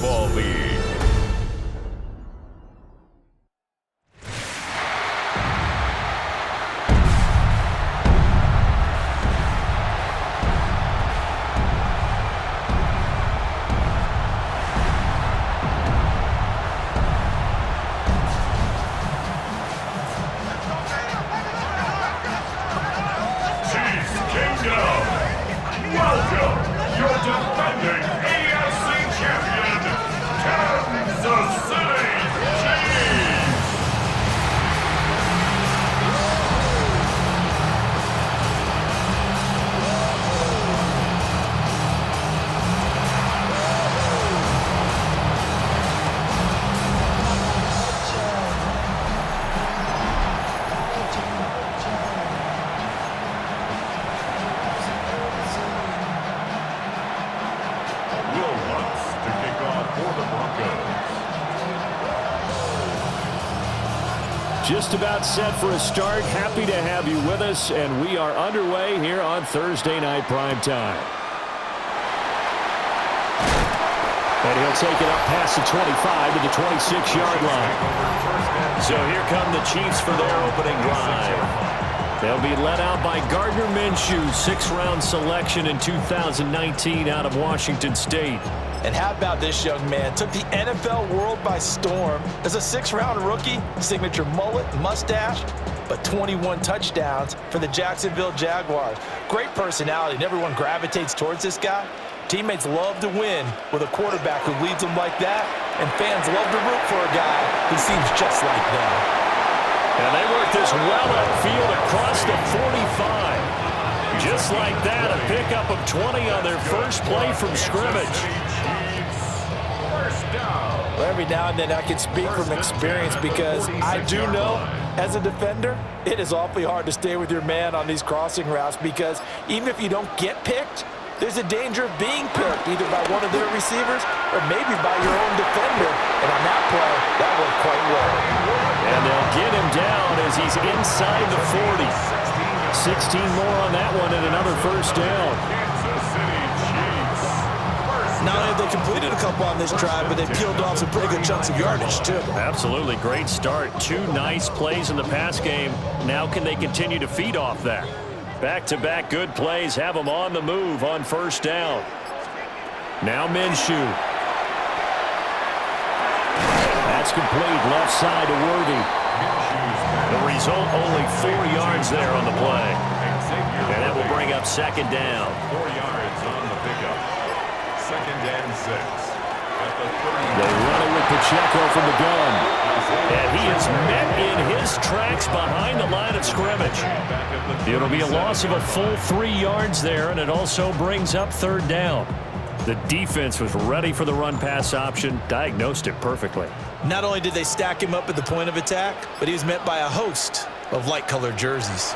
Football League. Welcome, your defending AFC champion, Kansas City Chiefs. Just about set for a start. Happy to have you with us, and we are underway here on Thursday Night Primetime. And he'll take it up past the 25 to the 26-yard line. So here come the Chiefs for their opening drive. They'll be led out by Gardner Minshew, sixth-round selection in 2019 out of Washington State. And how about this young man? Took the NFL world by storm as a sixth-round rookie, signature mullet, mustache, but 21 touchdowns for the Jacksonville Jaguars. Great personality, and everyone gravitates towards this guy. Teammates love to win with a quarterback who leads them like that, and fans love to root for a guy who seems just like them. And they work this well upfield across the 45. Just like that, a pickup of 20 on their first play from scrimmage. Well, every now and then I can speak from experience because I do know, as a defender, it is awfully hard to stay with your man on these crossing routes because even if you don't get picked, there's a danger of being picked either by one of their receivers or maybe by your own defender. And on that play, that worked quite well. And they'll get him down as he's inside the 40. 16 more on that one and another first down. Not only have they completed a couple on this drive, but they peeled off some pretty good chunks of yardage, too. Absolutely. Great start. Two nice plays in the pass game. Now can they continue to feed off that? Back-to-back good plays have them on the move on first down. Now Minshew. That's complete. Left side to Worthy. The result, only 4 yards there on the play. And that will bring up second down. 4 yards on the pickup. Second and 6. They run it with Pacheco from the gun. And he is met in his tracks behind the line of scrimmage. It'll be a loss of a full 3 yards there, and it also brings up third down. The defense was ready for the run-pass option, diagnosed it perfectly. Not only did they stack him up at the point of attack, but he was met by a host of light-colored jerseys.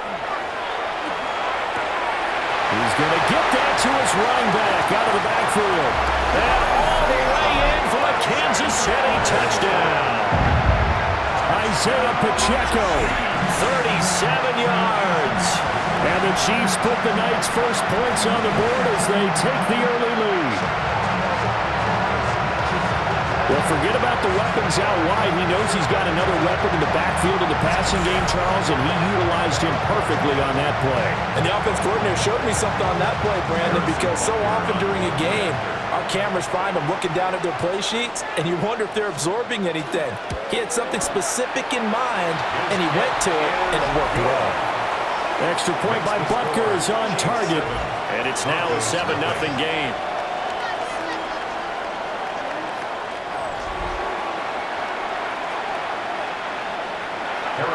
He's going to get that to his running back out of the backfield. And all the way in for a Kansas City touchdown. Isaiah Pacheco, 37 yards. And the Chiefs put the Knights' first points on the board as they take the early lead. Well, forget about the weapons out wide. He knows he's got another weapon in the backfield of the passing game, Charles, and he utilized him perfectly on that play. And the offense coordinator showed me something on that play, Brandon, because so often during a game, our cameras find them looking down at their play sheets, and you wonder if they're absorbing anything. He had something specific in mind, and he went to it, and it worked well. Extra point by Butker is on target, and it's now a 7-0 game.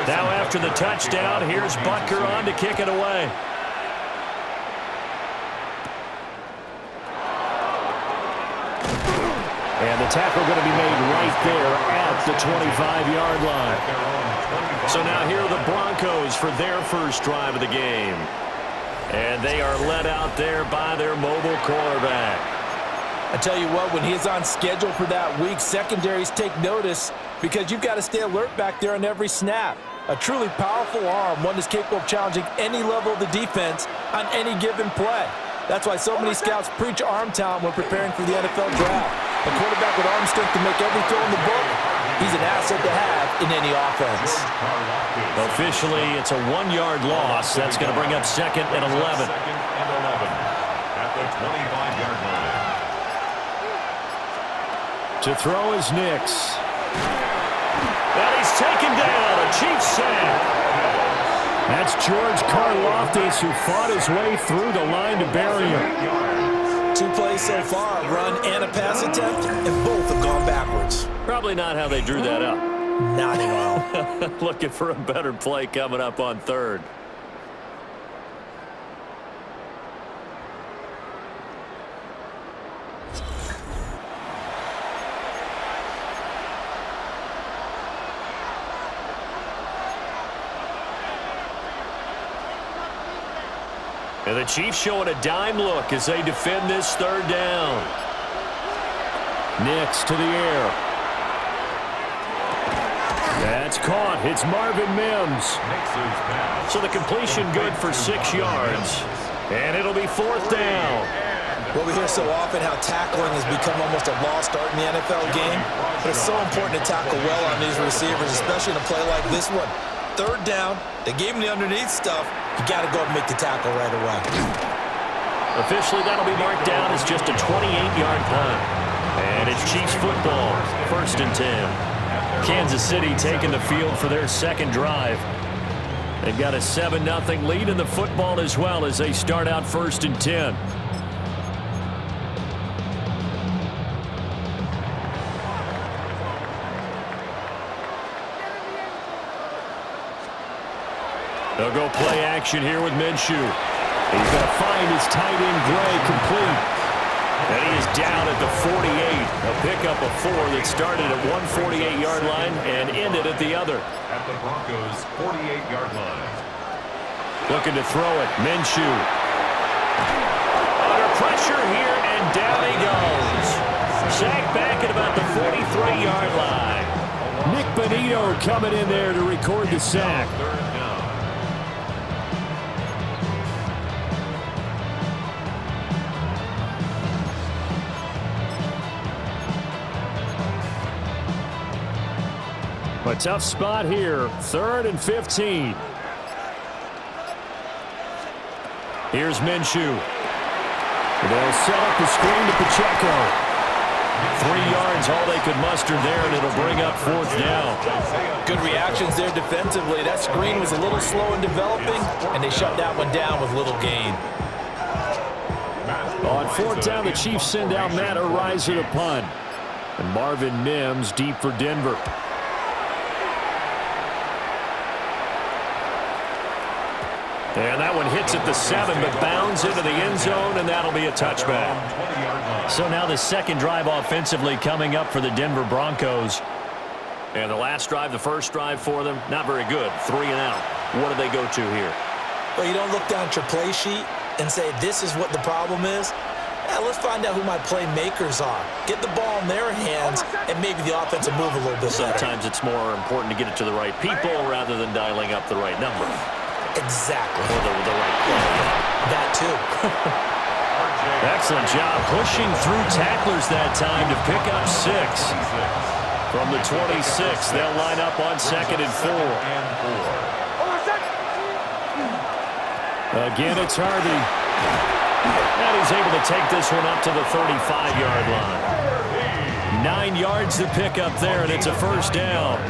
Now after the touchdown, here's Butker on to kick it away. And the tackle going to be made right there at the 25-yard line. So now here are the Broncos for their first drive of the game. And they are led out there by their mobile quarterback. I tell you what, when he's on schedule for that week, secondaries take notice because you've got to stay alert back there on every snap. A truly powerful arm, one that's capable of challenging any level of the defense on any given play. That's why so many scouts preach arm talent when preparing for the NFL draft. A quarterback with arm strength to make every throw in the book, he's an asset to have in any offense. Officially, it's a 1-yard loss. That's going to bring up 2nd and 11. Second and 11 at the 25-yard line. To throw is Nix. And he's taken down. A Chiefs sack. That's George Karlaftis, who fought his way through the line to bury him. 2 plays so far, a run and a pass attempt, and both have gone backwards. Probably not how they drew that up. Not at all. Looking for a better play coming up on 3rd. And the Chiefs showing a dime look as they defend this 3rd down. Nix to the air. That's caught. It's Marvin Mims. So the completion good for 6 yards. And it'll be 4th down. Well, we hear so often how tackling has become almost a lost art in the NFL game. But it's so important to tackle well on these receivers, especially in a play like this one. 3rd down, they gave him the underneath stuff. You got to go and make the tackle right away. Officially, that'll be marked down as just a 28-yard punt. And it's Chiefs football, 1st and 10. Kansas City taking the field for their 2nd drive. They've got a 7-0 lead in the football as well as they start out 1st and 10. They'll go play action here with Minshew. He's going to find his tight end Gray complete. And he is down at the 48. A pickup of 4 that started at one 48-yard line and ended at the other. At the Broncos' 48-yard line. Looking to throw it. Minshew. Under pressure here, and down he goes. Sacked back at about the 43-yard line. Nick Bonito coming in there to record the sack. A tough spot here, 3rd and 15. Here's Minshew. They'll set up the screen to Pacheco. 3 yards, all they could muster there, and it'll bring up 4th down. Good reactions there defensively. That screen was a little slow in developing, and they shut that one down with little gain. On 4th down, the Chiefs send out Matt Araiza to punt. And Marvin Mims deep for Denver. And that one hits at the 7, but bounds into the end zone, and that'll be a touchback. So now the 2nd drive offensively coming up for the Denver Broncos. And the last drive, the 1st drive for them, not very good. 3 and out. What do they go to here? Well, you don't look down at your play sheet and say, this is what the problem is. Let's find out who my playmakers are. Get the ball in their hands, and maybe the offense will move a little bit better. Sometimes it's more important to get it to the right people rather than dialing up the right number. Exactly. Or the right play. That too. Excellent job pushing through tacklers that time to pick up 6. From the 26, they'll line up on 2nd and 4. Again, it's Harvey. And he's able to take this one up to the 35-yard line. 9 yards to pick up there, and it's a 1st down.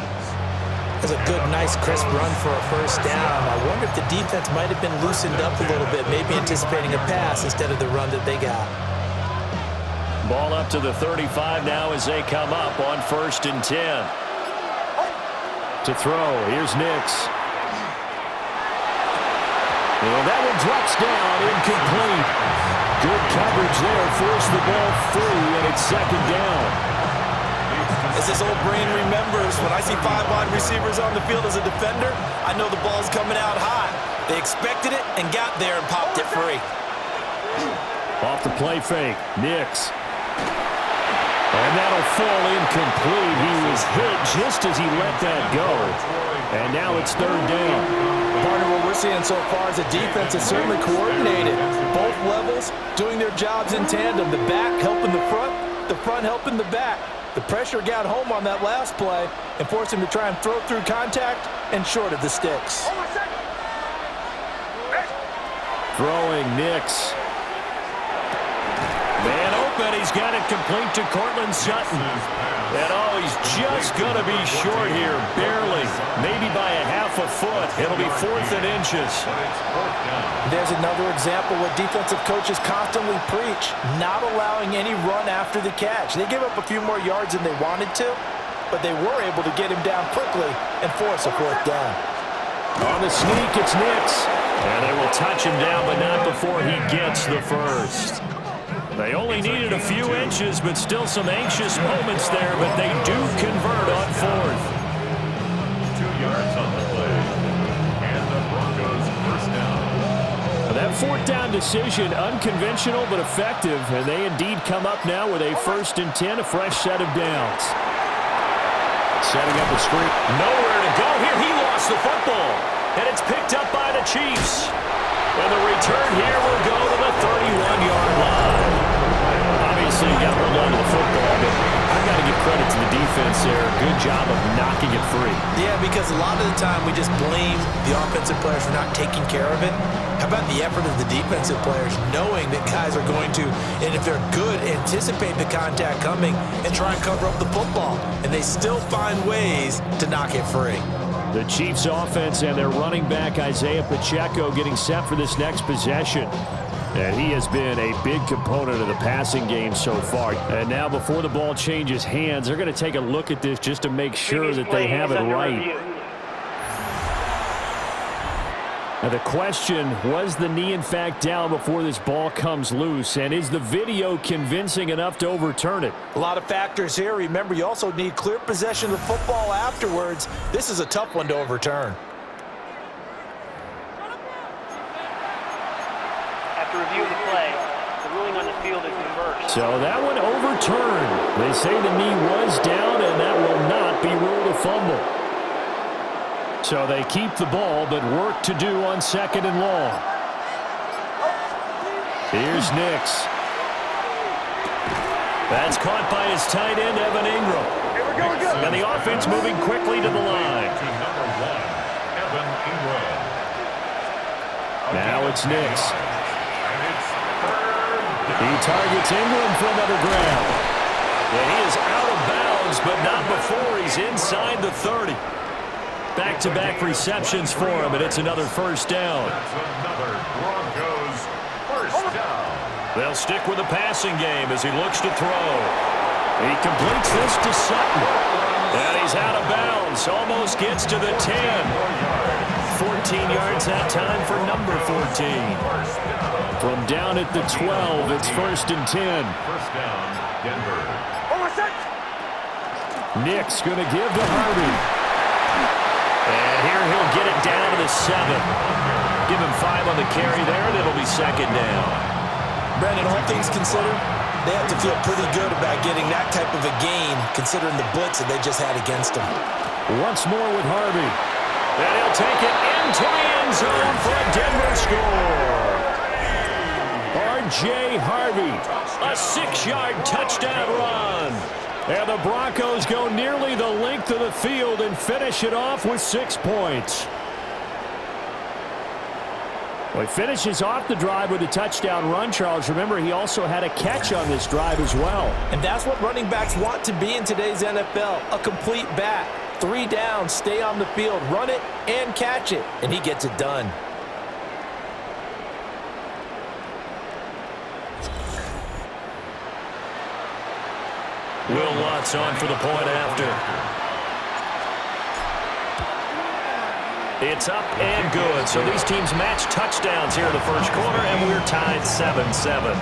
That's a good, nice, crisp run for a 1st down. I wonder if the defense might have been loosened up a little bit, maybe anticipating a pass instead of the run that they got. Ball up to the 35 now as they come up on 1st and 10. To throw, here's Nix. And that one drops down, incomplete. Good coverage there, forced the ball free, and it's 2nd down. As this old brain remembers, when I see 5 wide receivers on the field as a defender, I know the ball's coming out high. They expected it and got there and popped it free. Off the play fake, Nix. And that'll fall incomplete. He was hit just as he let that go. And now it's 3rd down. Partner, what we're seeing so far is a defense that's certainly coordinated. Both levels doing their jobs in tandem. The back helping the front, the front helping the back. The pressure got home on that last play and forced him to try and throw through contact and short of the sticks. Throwing Nix. Man open, he's got it complete to Cortland Sutton. And he's just going to be short here, barely. Maybe by a half a foot. It'll be 4th and inches. There's another example what defensive coaches constantly preach, not allowing any run after the catch. They gave up a few more yards than they wanted to, but they were able to get him down quickly and force a 4th down. On the sneak, it's Nix. And they will touch him down, but not before he gets the first. They only needed a few inches, but still some anxious moments there, but they do convert on 4th. 2 yards on the play. And the Broncos first down. That 4th down decision, unconventional but effective, and they indeed come up now with a 1st and 10, a fresh set of downs. Setting up a screen. Nowhere to go here. He lost the football, and it's picked up by the Chiefs. And the return here will go to the 31-yard line. Obviously, he got hold on to the football, but I've got to give credit to the defense there. Good job of knocking it free. Yeah, because a lot of the time we just blame the offensive players for not taking care of it. How about the effort of the defensive players knowing that guys are going to, and if they're good, anticipate the contact coming and try and cover up the football. And they still find ways to knock it free. The Chiefs offense and their running back Isaiah Pacheco getting set for this next possession. And he has been a big component of the passing game so far. And now before the ball changes hands, they're going to take a look at this just to make sure that they have it right. Now the question, was the knee in fact down before this ball comes loose? And is the video convincing enough to overturn it? A lot of factors here. Remember, you also need clear possession of the football afterwards. This is a tough one to overturn. After reviewing the play, the ruling on the field is reversed. So that one overturned. They say the knee was down, and that will not be ruled a fumble. So they keep the ball, but work to do on 2nd and long. Here's Nix. That's caught by his tight end, Evan Ingram. And the offense moving quickly to the line. To number 1, Evan Ingram. Now it's Nix. And it's 3rd down. He targets Ingram for another grab. And he is out of bounds, but not before he's inside the 30. Back-to-back receptions for him, and it's another 1st down. That's another Broncos first down. They'll stick with the passing game as he looks to throw. He completes this to Sutton. And he's out of bounds. Almost gets to the 10. 14 yards that time for number 14. From down at the 12, it's 1st and 10. First down, Denver. Nick's going to give to Harvey. And here he'll get it down to the 7. Give him 5 on the carry there, and it'll be 2nd down. Brandon, all things considered, they have to feel pretty good about getting that type of a gain, considering the blitz that they just had against them. Once more with Harvey. And he'll take it into the end zone for a Denver score. R.J. Harvey, a 6-yard touchdown run. And the Broncos go nearly the length of the field and finish it off with 6 points. Well, he finishes off the drive with a touchdown run, Charles. Remember, he also had a catch on this drive as well. And that's what running backs want to be in today's NFL, a complete back. 3 downs, stay on the field, run it, and catch it. And he gets it done. Will Lutz on for the point after. It's up and good. So these teams match touchdowns here in the first quarter, and we're tied 7-7.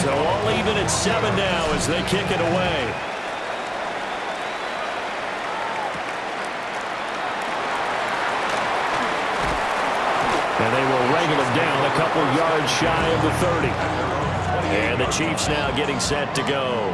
So all even at 7 now as they kick it away. And they will wrangle him down a couple yards shy of the 30. And the Chiefs now getting set to go.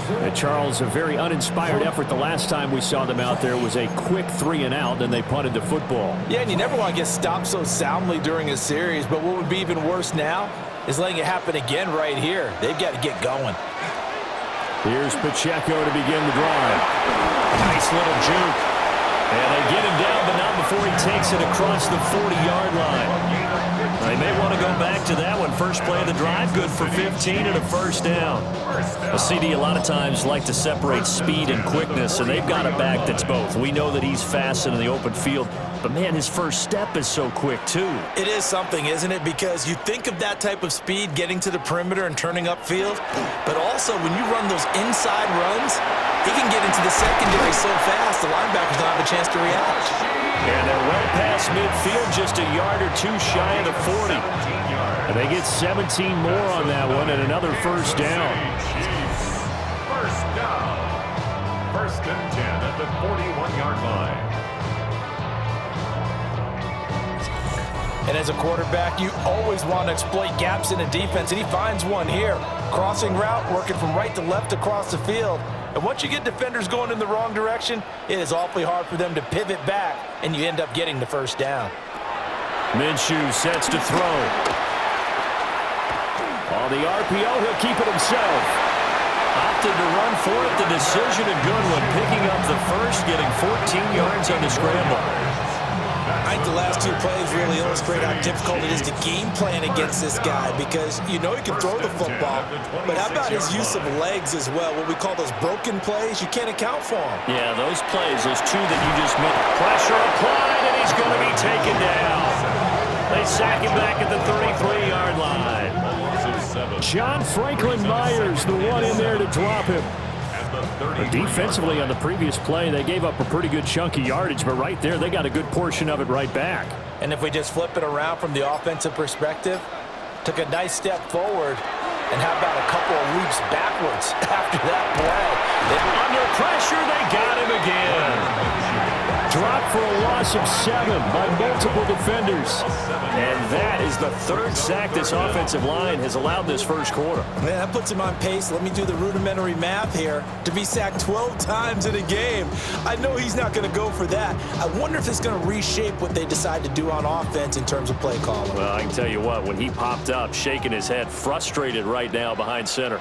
And Charles, a very uninspired effort the last time we saw them out there was a quick 3-and-out, then they punted the football. Yeah, and you never want to get stopped so soundly during a series, but what would be even worse now is letting it happen again right here. They've got to get going. Here's Pacheco to begin the drive. Nice little juke. And they get him down, but not before he takes it across the 40-yard line. They may want to go back to that one. First play of the drive, good for 15 and a first down. A CD a lot of times like to separate speed and quickness, and they've got a back that's both. We know that he's fast in the open field, but, man, his first step is so quick, too. It is something, isn't it? Because you think of that type of speed getting to the perimeter and turning upfield, but also when you run those inside runs, he can get into the secondary so fast the linebackers don't have a chance to react. And they're well past midfield, just a yard or two shy of the 40. And they get 17 more on that one and another first down. First down. First and 10 at the 41-yard line. And as a quarterback, you always want to exploit gaps in a defense, and he finds one here. Crossing route, working from right to left across the field. And once you get defenders going in the wrong direction, it is awfully hard for them to pivot back, and you end up getting the first down. Minshew sets to throw. On the RPO, he'll keep it himself. Opted to run for it. The decision a good one, picking up the first, getting 14 yards on the scramble. I think the last two plays really illustrate how difficult it is to game plan against this guy because you know he can throw the football, but how about his use of legs as well? What we call those broken plays, you can't account for them. Yeah, those plays, those two that you just made. Pressure applied, and he's going to be taken down. They sack him back at the 33-yard line. John Franklin Myers, the one in there to drop him. Defensively on the previous play, they gave up a pretty good chunk of yardage, but right there, they got a good portion of it right back. And if we just flip it around from the offensive perspective, took a nice step forward, and how about a couple of leaps backwards after that play? And under pressure, they got him again. Dropped for a loss of 7 by multiple defenders. And that is the third sack this offensive line has allowed this first quarter. Man, that puts him on pace. Let me do the rudimentary math here. To be sacked 12 times in a game, I know he's not going to go for that. I wonder if it's going to reshape what they decide to do on offense in terms of play calling. Well, I can tell you what, when he popped up, shaking his head, frustrated right now behind center.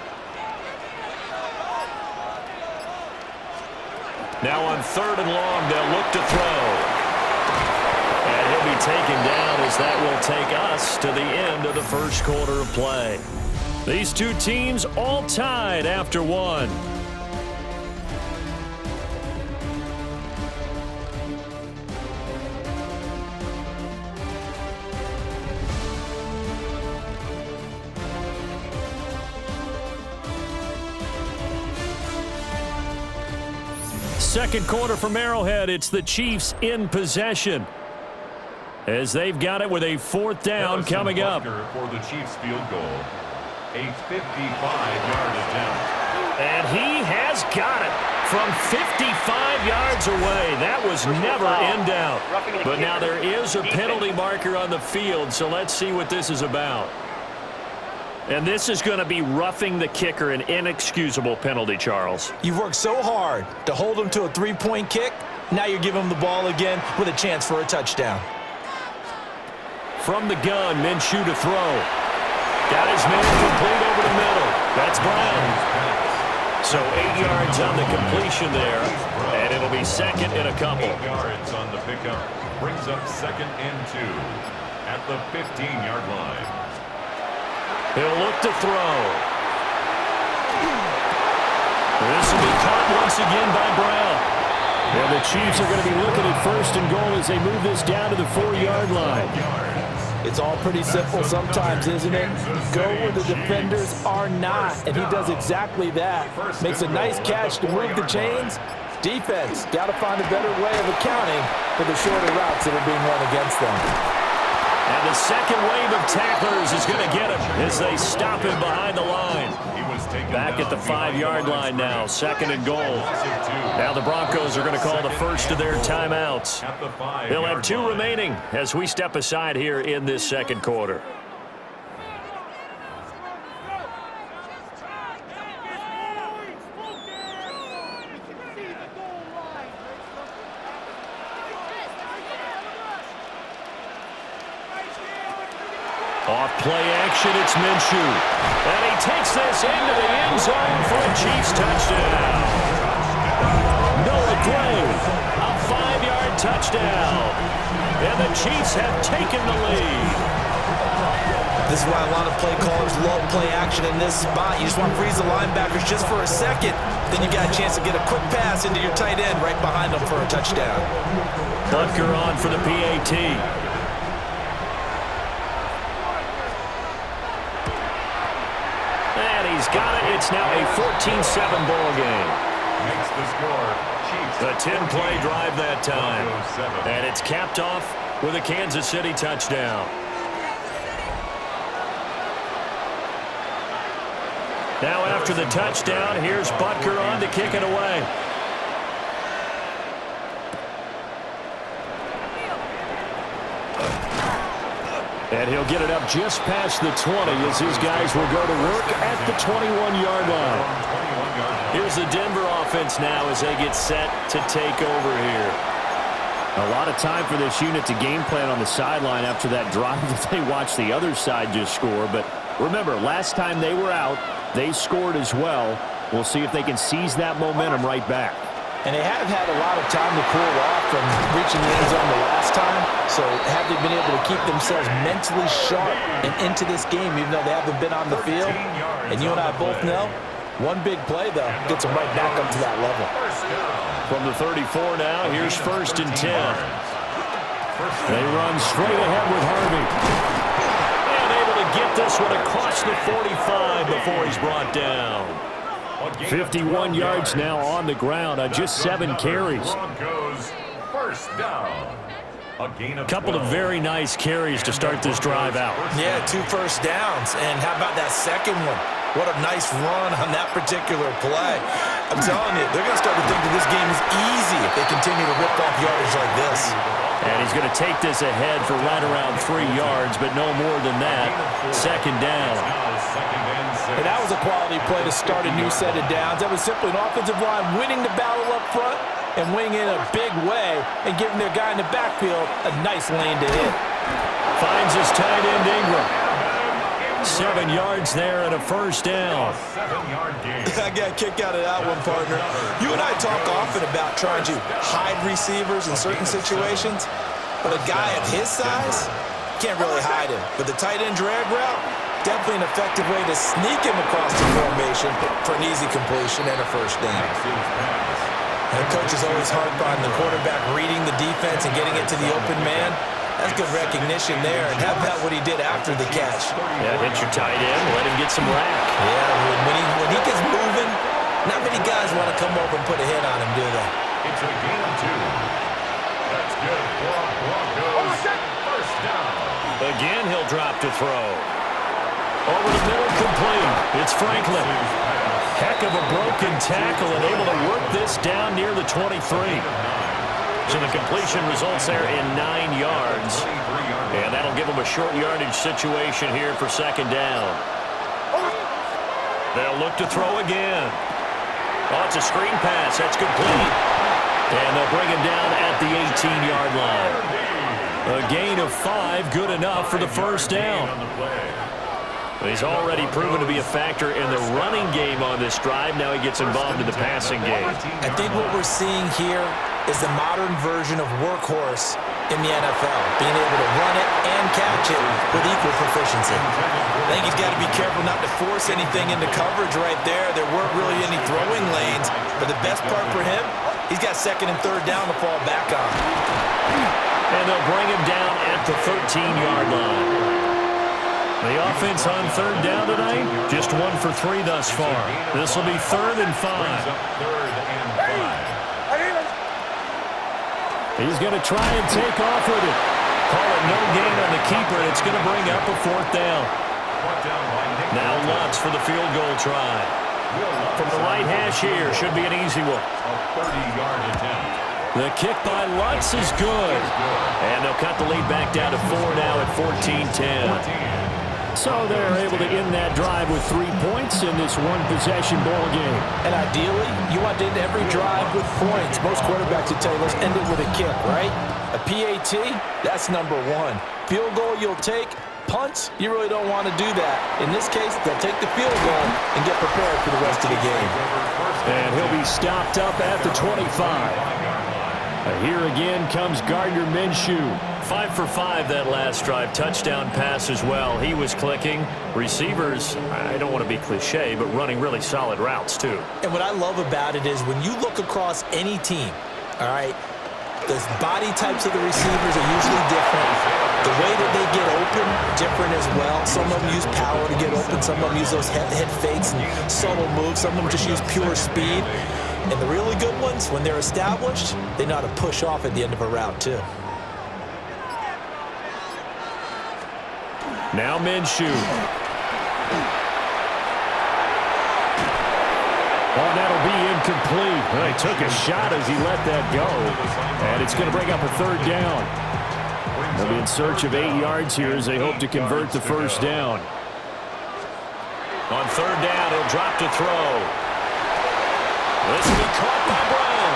Now on 3rd and long, they'll look to throw. And he'll be taken down as that will take us to the end of the first quarter of play. These two teams all tied after one. Second quarter from Arrowhead, it's the Chiefs in possession as they've got it with a 4th down coming up. For the Chiefs field goal, a 55-yard attempt. And he has got it from 55 yards away. That was never in doubt. But now there is a penalty marker on the field, so let's see what this is about. And this is going to be roughing the kicker, an inexcusable penalty, Charles. You've worked so hard to hold him to a 3-point kick. Now you're giving him the ball again with a chance for a touchdown. From the gun, Minshew to throw. Got his man complete over the middle. That's Brown. So 8 yards on the completion there, and it'll be second and a couple. 8 yards on the pickup brings up 2nd and 2 at the 15-yard line. He'll look to throw. This will be caught once again by Brown. And the Chiefs are going to be looking at 1st and goal as they move this down to the 4-yard line. It's all pretty simple sometimes, isn't it? Go where the defenders are not, and he does exactly that. Makes a nice catch to move the chains. Defense got to find a better way of accounting for the shorter routes that are being run against them. And the second wave of tacklers is going to get him as they stop him behind the line. Back at the 5-yard line now, 2nd and goal. Now the Broncos are going to call the first of their timeouts. They'll have 2 remaining as we step aside here in this second quarter. Off play action, it's Minshew. And he takes this into the end zone for a Chiefs touchdown. Noah Gray, a 5-yard touchdown. And the Chiefs have taken the lead. This is why a lot of play callers love play action in this spot. You just want to freeze the linebackers just for a second. Then you got a chance to get a quick pass into your tight end right behind them for a touchdown. Butker on for the PAT. And he's got it. It's now a 14-7 ball game. Makes the score. Chiefs. A 10-play drive that time. And it's capped off with a Kansas City touchdown. Now after the touchdown, here's Butker on to kick it away. And he'll get it up just past the 20 as his guys will go to work at the 21-yard line. Here's the Denver offense now as they get set to take over here. A lot of time for this unit to game plan on the sideline after that drive that they watched the other side just score. But remember, last time they were out, they scored as well. We'll see if they can seize that momentum right back. And they have had a lot of time to cool off from reaching the end zone the last time. So have they been able to keep themselves mentally sharp and into this game, even though they haven't been on the field? And you and I both know, one big play, though, gets them right back up to that level. From the 34 now, here's 1st and 10. They run straight ahead with Harvey. Get this one across the 45 before he's brought down. 51 yards now on the ground on just 7 carries. A couple of very nice carries to start this drive out. Yeah, 2 first downs. And how about that second one? What a nice run on that particular play. I'm telling you, they're going to start to think that this game is easy if they continue to rip off yardage like this. And he's going to take this ahead for right around 3 yards, but no more than that. 2nd down. And that was a quality play to start a new set of downs. That was simply an offensive line winning the battle up front and winning in a big way and giving their guy in the backfield a nice lane to hit. Finds his tight end Ingram. 7 yards there and a 1st down. I got a kick out of that one, partner. You and I talk often about trying to hide receivers in certain situations, but a guy of his size can't really hide him. But the tight end drag route, definitely an effective way to sneak him across the formation for an easy completion and a 1st down. And the coach is always hard on the quarterback reading the defense and getting it to the open man. That's good recognition there, and how about what he did after the catch? Yeah, hit your tight end, let him get some rack. Yeah, when he gets moving, not many guys want to come over and put a hit on him, do they? It's a gain of 2. That's good for Broncos. 1st down. Again, he'll drop to throw. Over the middle, complete. It's Franklin. Heck of a broken tackle and able to work this down near the 23. So the completion results there in 9 yards. And that'll give them a short yardage situation here for 2nd down. They'll look to throw again. Oh, it's a screen pass. That's complete. And they'll bring him down at the 18-yard line. A gain of 5, good enough for the 1st down. He's already proven to be a factor in the running game on this drive. Now he gets involved in the passing game. I think what we're seeing here is the modern version of workhorse in the NFL, being able to run it and catch it with equal proficiency. I think he's got to be careful not to force anything into coverage right there. There weren't really any throwing lanes, but the best part for him, he's got 2nd and 3rd down to fall back on. And they'll bring him down at the 13-yard line. The offense on 3rd down tonight, just 1 for 3 thus far. This will be 3rd and 5. He's going to try and take off with it. Call it no gain on the keeper, and it's going to bring up a 4th down. Now Lutz for the field goal try. From the right hash here, should be an easy one. A 30-yard attempt. The kick by Lutz is good. And they'll cut the lead back down to 4 now at 14-10. So they're able to end that drive with 3 points in this one-possession ball game. And ideally, you want to end every drive with points. Most quarterbacks would tell you, let's end it with a kick, right? A PAT, that's number 1. Field goal you'll take, punts, you really don't want to do that. In this case, they'll take the field goal and get prepared for the rest of the game. And he'll be stopped up at the 25. Here again comes Gardner Minshew. 5 for 5 that last drive. Touchdown pass as well. He was clicking. Receivers, I don't want to be cliche, but running really solid routes too. And what I love about it is when you look across any team, all right, the body types of the receivers are usually different. The way that they get open, different as well. Some of them use power to get open. Some of them use those head fakes and subtle moves. Some of them just use pure speed. And the really good ones, when they're established, they know how to push off at the end of a route, too. Now Minshew. Oh, that'll be incomplete. Well, he took a shot as he let that go. And it's going to bring up a third down. They'll be in search of 8 yards here as they hope to convert the first down. On third down, he'll drop to throw. This will be caught by Brown.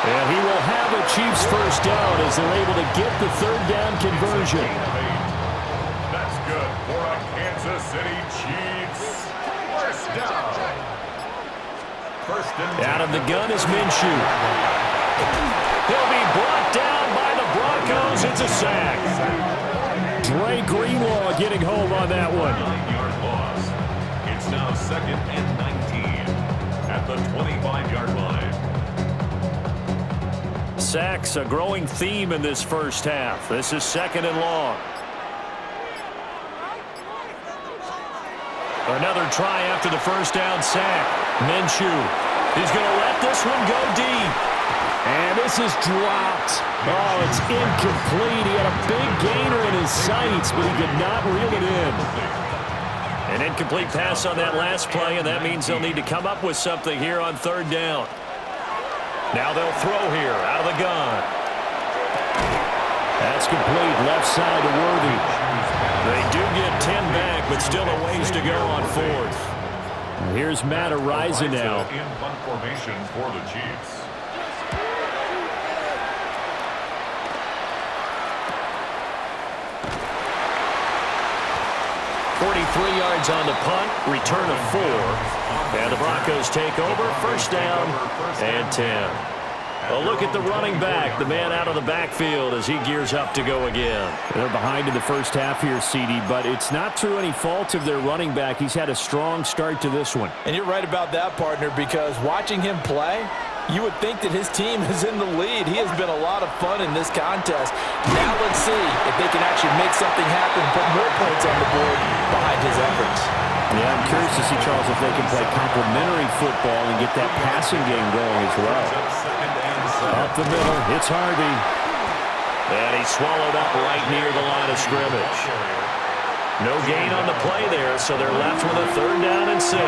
And he will have a Chiefs first down as they're able to get the third down conversion. That's good for a Kansas City Chiefs. First down. First and 10. Out of the gun is Minshew. He'll be brought down by the Broncos. It's a sack. Dre Greenlaw getting home on that one. 9-yard loss. It's now second and 19 at the 25-yard line. Sacks, a growing theme in this first half. This is second and long. Another try after the first down sack. Minshew. He's going to let this one go deep. And this is dropped. Oh, it's incomplete. He had a big gainer in his sights, but he could not reel it in. An incomplete pass on that last play, and that means they'll need to come up with something here on third down. Now they'll throw here out of the gun. That's complete. Left side to Worthy. They do get 10 back, but still a ways to go on fourth. Here's Matt Ariza now. In punt formation for the Chiefs. .43 yards on the punt, return of 4. And the Broncos take over, first down and 10. A look at the running back, the man out of the backfield as he gears up to go again. They're behind in the first half here, CD, but it's not through any fault of their running back. He's had a strong start to this one. And you're right about that, partner, because watching him play, you would think that his team is in the lead. He has been a lot of fun in this contest. Now let's see if they can actually make something happen, put more points on the board behind his efforts. Yeah, I'm curious to see, Charles, if they can play complementary football and get that passing game going as well. Up the middle, it's Harvey. And he's swallowed up right near the line of scrimmage. No gain on the play there, so they're left with a third down and 6.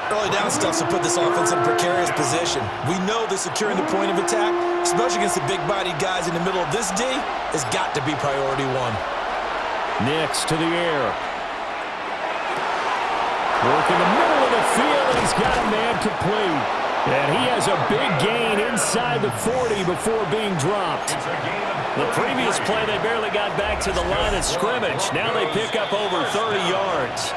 Early down stuff to put this offense in a precarious position. We know that securing the point of attack, especially against the big-bodied guys in the middle of this D, has got to be priority one. Nix to the air. Work in the middle of the field, and he's got a man complete. And he has a big gain inside the 40 before being dropped. The previous play, they barely got back to the line of scrimmage. Now they pick up over 30 yards.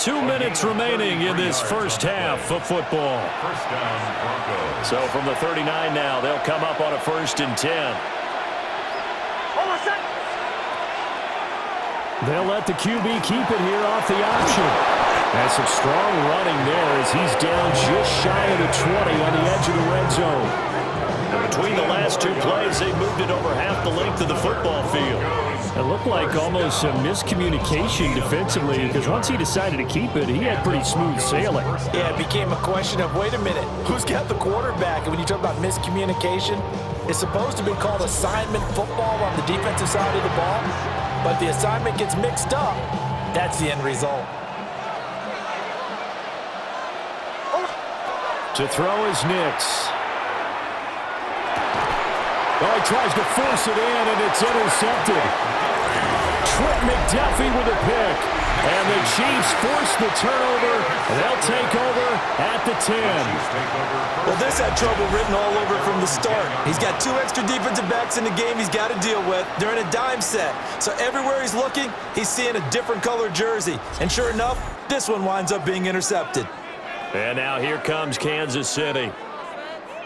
2 minutes remaining in this first half of football. First down, Broncos. So from the 39 now, they'll come up on a 1st and 10. They'll let the QB keep it here off the option. That's some strong running there as he's down just shy of the 20 on the edge of the red zone. And between the last 2 plays, they moved it over half the length of the football field. It looked like almost some miscommunication defensively because once he decided to keep it, he had pretty smooth sailing. Yeah, it became a question of, wait a minute, who's got the quarterback? And when you talk about miscommunication, it's supposed to be called assignment football on the defensive side of the ball. But the assignment gets mixed up. That's the end result. To throw is Nix. Oh, he tries to force it in, and it's intercepted. Trent McDuffie with a pick. And the Chiefs force the turnover. They'll take over at the 10. Well, this had trouble written all over it from the start. He's got 2 extra defensive backs in the game he's got to deal with. They're in a dime set. So everywhere he's looking, he's seeing a different color jersey. And sure enough, this one winds up being intercepted. And now here comes Kansas City.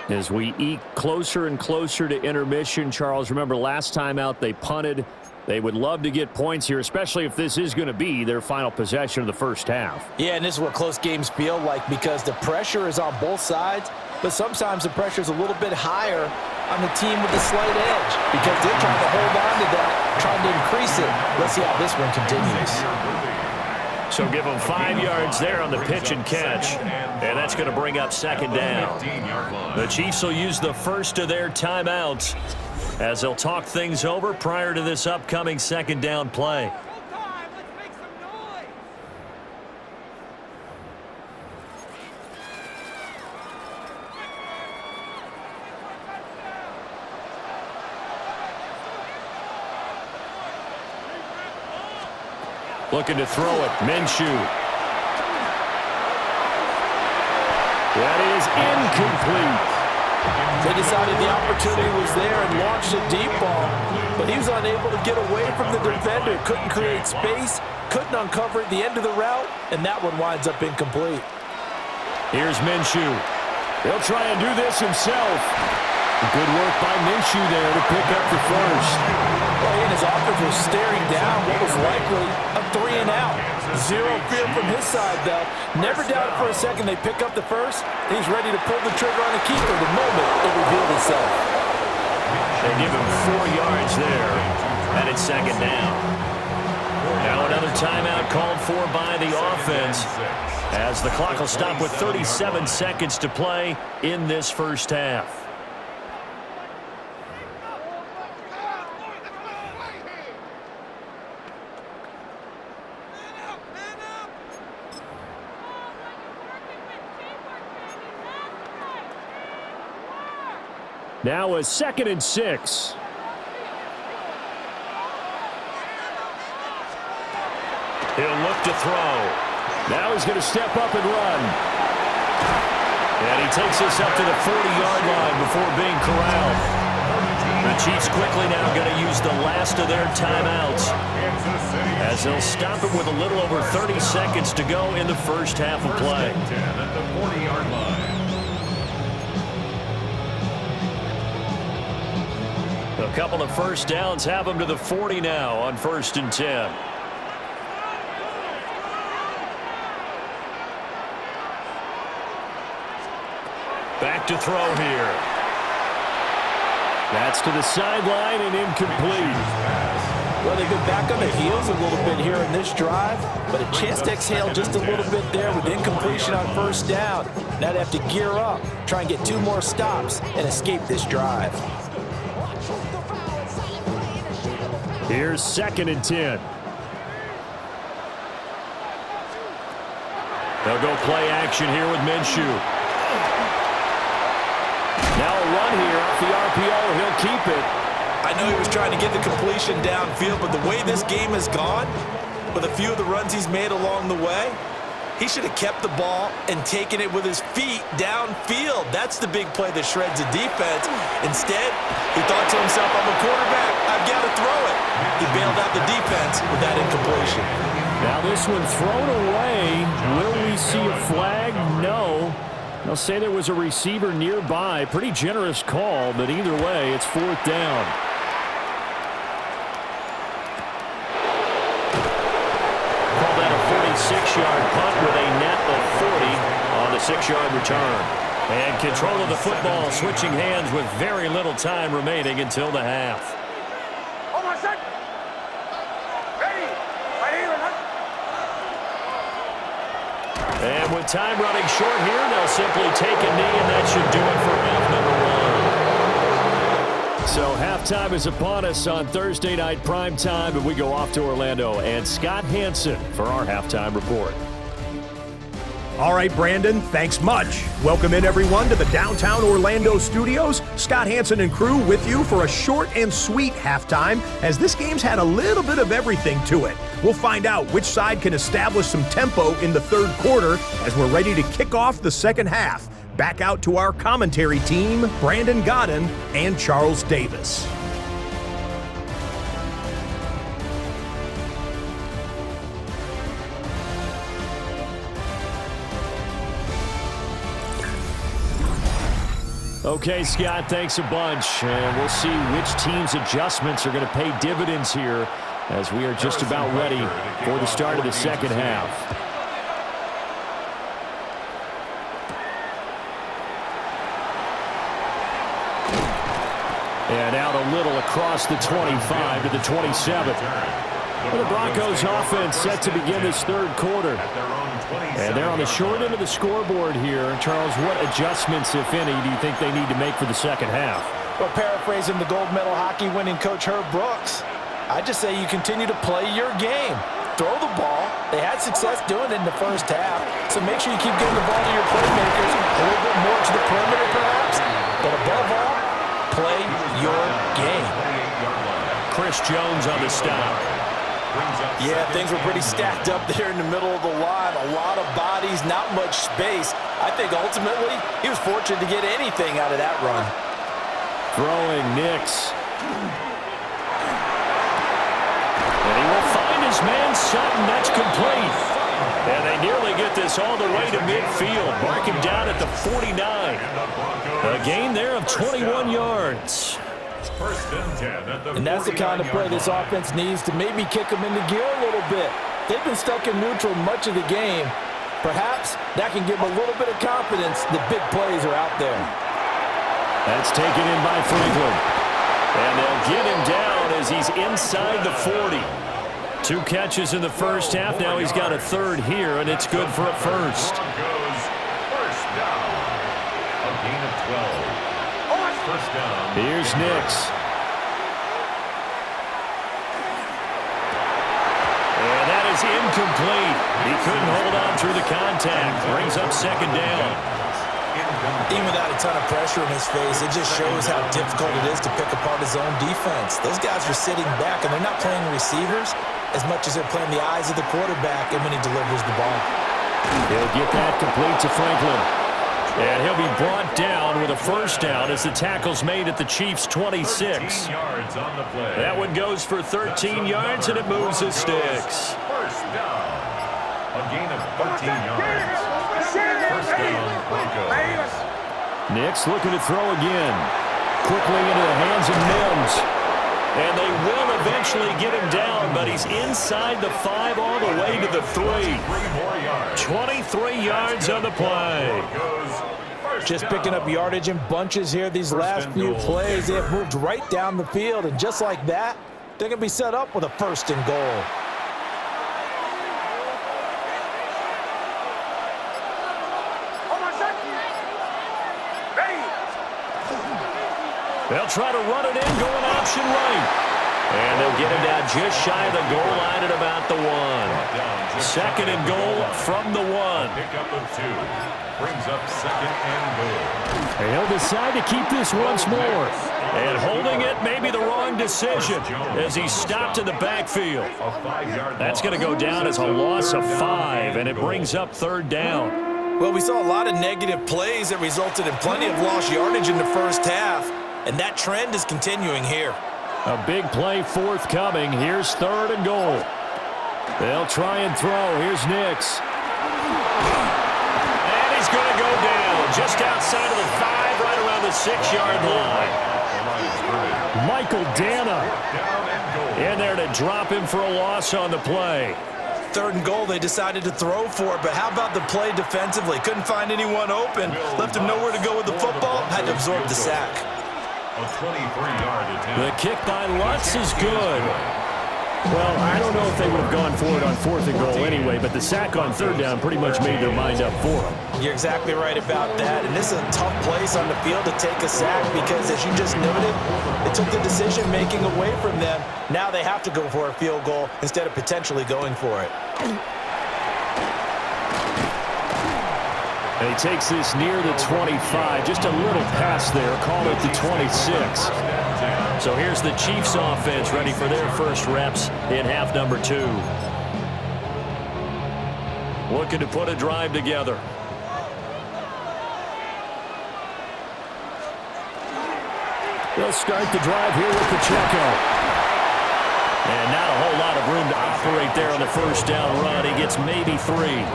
As we eke closer and closer to intermission, Charles, remember last time out they punted. They would love to get points here, especially if this is going to be their final possession of the first half. Yeah, and this is what close games feel like because the pressure is on both sides, but sometimes the pressure is a little bit higher on the team with the slight edge because they're trying to hold on to that, trying to increase it. Let's see how this one continues. So give them 5 yards there on the pitch and catch, and that's going to bring up second down. The Chiefs will use the first of their timeouts as they'll talk things over prior to this upcoming second down play. Looking to throw it, Minshew. That is incomplete. They decided the opportunity was there and launched a deep ball, but he was unable to get away from the defender. Couldn't create space, couldn't uncover at the end of the route, and that one winds up incomplete. Here's Minshew. He'll try and do this himself. Good work by Minshew there to pick up the first. Well, he and his offense was staring down what was likely a 3-and-out. Zero fear from his side, though. Never doubted for a second they pick up the first. He's ready to pull the trigger on the keeper the moment it revealed itself. They give him 4 yards there, and it's second down. Now another timeout called for by the offense as the clock will stop with 37 seconds to play in this first half. Now a 2nd and 6. He'll look to throw. Now he's going to step up and run. And he takes this up to the 40-yard line before being corralled. The Chiefs quickly now going to use the last of their timeouts as they'll stop it with a little over 30 seconds to go in the first half of play. At the 40-yard line. A couple of first downs have them to the 40 now on 1st and 10. Back to throw here. That's to the sideline and incomplete. Well, they've been back on the heels a little bit here in this drive, but a chance to exhale just a little bit there with incompletion on 1st down. Now they have to gear up, try and get 2 more stops, and escape this drive. Here's 2nd and 10. They'll go play action here with Minshew. Now a run here off the RPO. He'll keep it. I know he was trying to get the completion downfield, but the way this game has gone, with a few of the runs he's made along the way, he should have kept the ball and taken it with his feet downfield. That's the big play that shreds the defense. Instead, he thought to himself, I'm a quarterback, I've got to throw it. He bailed out the defense with that incompletion. Now this one thrown away. Will we see a flag? No. They'll say there was a receiver nearby. Pretty generous call, but either way, it's 4th down. Call that a 46-yard punt with a net of 40 on the 6-yard return. And control of the football switching hands with very little time remaining until the half. And with time running short here, they'll simply take a knee, and that should do it for half number 1. So halftime is upon us on Thursday night primetime, and we go off to Orlando and Scott Hansen for our halftime report. All right, Brandon, thanks much. Welcome in, everyone, to the downtown Orlando studios. Scott Hansen and crew with you for a short and sweet halftime, as this game's had a little bit of everything to it. We'll find out which side can establish some tempo in the third quarter as we're ready to kick off the second half. Back out to our commentary team, Brandon Godden and Charles Davis. Okay, Scott, thanks a bunch. And we'll see which team's adjustments are going to pay dividends here as we are just about ready for the start of the second half. And out a little across the 25 to the 27. Well, the Broncos offense set to begin this third quarter. And they're on the short end of the scoreboard here. Charles, what adjustments, if any, do you think they need to make for the second half? Well, paraphrasing the gold medal hockey winning coach Herb Brooks, I just say you continue to play your game. Throw the ball. They had success doing it in the first half, so make sure you keep getting the ball to your playmakers, a little bit more to the perimeter perhaps, but above all, play your game. Chris Jones on the stop. Yeah, things were pretty stacked up there in the middle of the line. A lot of bodies, not much space. I think ultimately he was fortunate to get anything out of that run. Throwing Nix. And he will find his man Sutton. That's complete. And they nearly get this all the way to midfield. Mark him down at the 49. A gain there of 21 yards. And that's the kind of play this offense needs to maybe kick them into gear a little bit. They've been stuck in neutral much of the game. Perhaps that can give them a little bit of confidence that big plays are out there. That's taken in by Franklin. And they'll get him down as he's inside the 40. 2 catches in the first half. Now he's got a third here, and it's good for a first. First down. A gain of 12. First down. Here's Nix. And that is incomplete. He couldn't hold on through the contact. Brings up second down. Even without a ton of pressure in his face, it just shows how difficult it is to pick apart his own defense. Those guys are sitting back, and they're not playing receivers as much as they're playing the eyes of the quarterback and when he delivers the ball. He'll get that complete to Franklin. And he'll be brought down with a first down as the tackle's made at the Chiefs' 26. Yards on the play. That one goes for 13 yards, and it moves his sticks. First down. A gain of 13 yards. First down, Broncos. Nix looking to throw again. Quickly into the hands of Mims. And they will eventually get him down, but he's inside the 5 all the way to the 3. 23 yards on the play. Just picking up yardage in bunches here these last few plays. They have moved right down the field, and just like that, they're going to be set up with a first and goal. They'll try to run it in, going option right. And they'll get him down just shy of the goal line at about the 1. Second and goal from the 1. Pick up of 2. Brings up second and goal. He'll decide to keep this once more. And holding it may be the wrong decision as he's stopped in the backfield. That's going to go down as a loss of 5, and it brings up third down. Well, we saw a lot of negative plays that resulted in plenty of lost yardage in the first half, and that trend is continuing here. A big play forthcoming. Here's third and goal. They'll try and throw. Here's Nix. And he's going to go down just outside of the 5, right around the 6-yard line. Michael Dana in there to drop him for a loss on the play. Third and goal, they decided to throw for it, but how about the play defensively? Couldn't find anyone open, left him nowhere to go with the football, had to absorb the sack. A 23-yard attempt. The kick by Lutz is good. Well, I don't know if they would have gone for it on 4th and goal anyway, but the sack on third down pretty much made their mind up for them. You're exactly right about that, and this is a tough place on the field to take a sack because, as you just noted, it took the decision-making away from them. Now they have to go for a field goal instead of potentially going for it. And he takes this near the 25. Just a little pass there. Call it the 26. So here's the Chiefs offense ready for their first reps in half number 2. Looking to put a drive together. They'll start the drive here with Pacheco. And not a whole lot of room to operate there on the first down run. He gets maybe 3.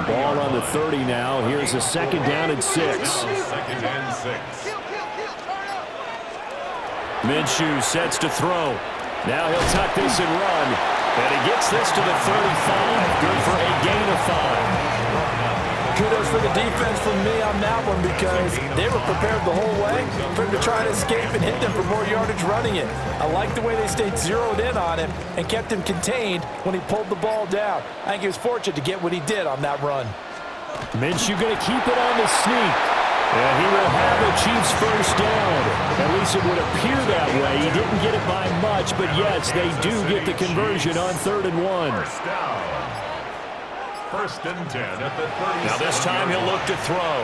Ball on the 30 now. Here's a second down and 6. Minshew sets to throw. Now he'll tuck this and run. And he gets this to the 35. Good for a gain of 5. Kudos for the defense from me on that one because they were prepared the whole way for him to try to escape and hit them for more yardage running it. I like the way they stayed zeroed in on him and kept him contained when he pulled the ball down. I think he was fortunate to get what he did on that run. Minshew going to keep it on the sneak. And he will have the Chiefs first down. At least it would appear that way. He didn't get it by much, but yes, they do get the conversion on 3rd and 1. First and 10 at the 30. Now this time he'll look to throw.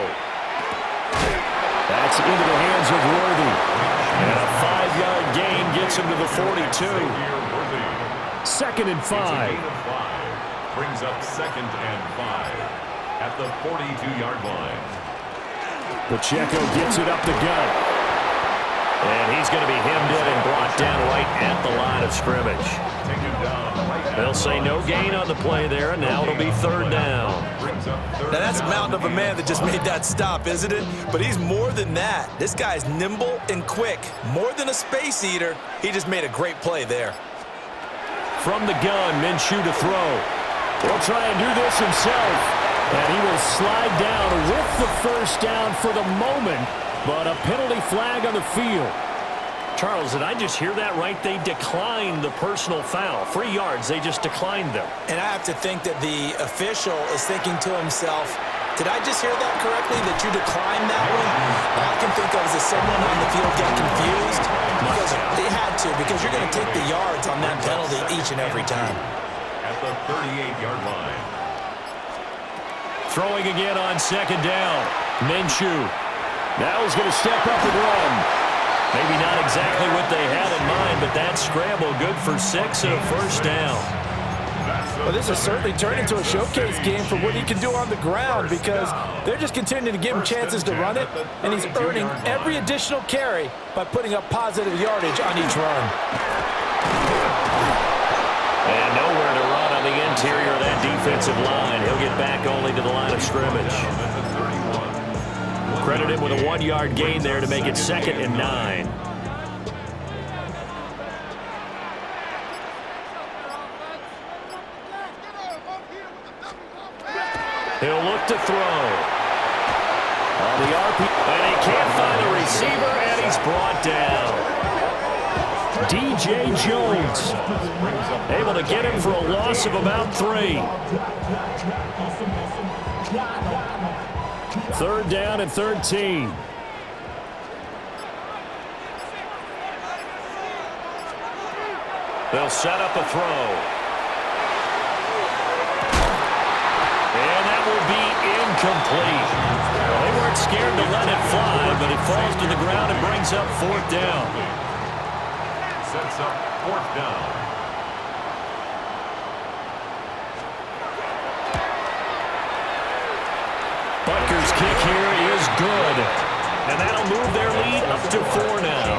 That's into the hands of Worthy. And a 5-yard gain gets him to the 42. 2nd and 5. Brings up 2nd and 5 at the 42-yard line. Pacheco gets it up the gut. And he's going to be hemmed in and brought down right at the line of scrimmage. They'll say no gain on the play there, and now it'll be 3rd down. Now that's a mountain of a man that just made that stop, isn't it? But he's more than that. This guy's nimble and quick. More than a space eater. He just made a great play there. From the gun, Minshew to throw. He'll try and do this himself. And he will slide down with the first down for the moment, but a penalty flag on the field. Charles, did I just hear that right? They declined the personal foul. 3 yards, they just declined them. And I have to think that the official is thinking to himself, did I just hear that correctly, that you declined that one? All I can think of is that someone on the field got confused. Because they had to, because you're going to take the yards on that penalty each and every time. At the 38-yard line. Throwing again on 2nd down. Minshew. Now he's going to step up and run. Maybe not exactly what they had in mind, but that scramble good for 6 and a first down. Well, this has certainly turned into a showcase game for what he can do on the ground because they're just continuing to give him chances to run it, and he's earning every additional carry by putting up positive yardage on each run. And nowhere to run on the interior of that defensive line. He'll get back only to the line of scrimmage. Credit him with a 1-yard gain there to make it 2nd and 9. He'll look to throw. On the RP, and he can't find the receiver, and he's brought down. DJ Jones able to get him for a loss of about 3. 3rd down and 13. They'll set up a throw. And that will be incomplete. Well, they weren't scared to let it fly, but it falls to the ground and brings up 4th down. Sets up 4th down. Butker's kick here is good. And that'll move their lead up to 4 now.